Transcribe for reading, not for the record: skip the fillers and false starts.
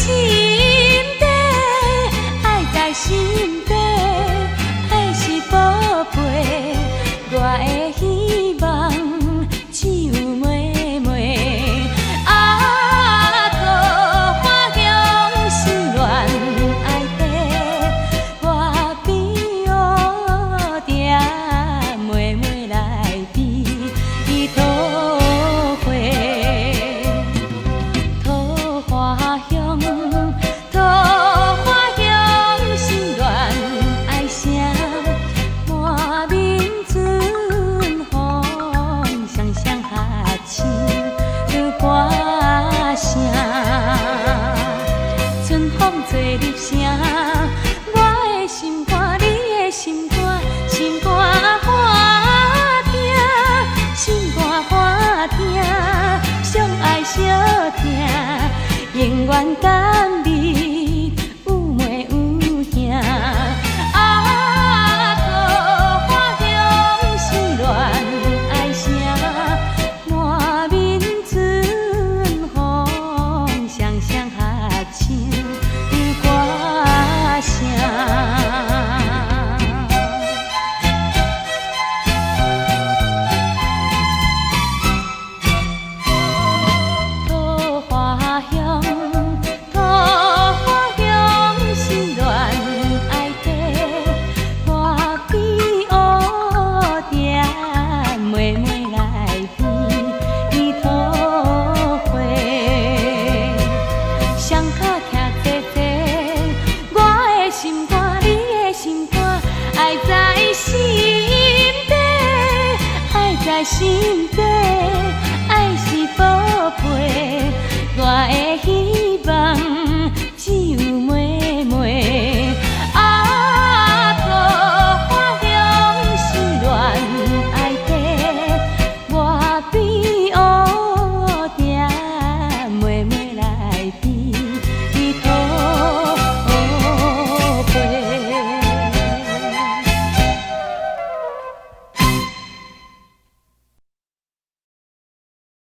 心底，爱在心底，爱是宝贝，我的希望只有妹妹。啊，桃花香心乱爱地，我比乌蝶妹妹来比桃花。桃花香，桃花香，心乱爱声，满面春风，双双合唱歌声。春风吹入声，我的心肝，你的心肝，心肝欢听，心肝欢听，相爱相听，永远甘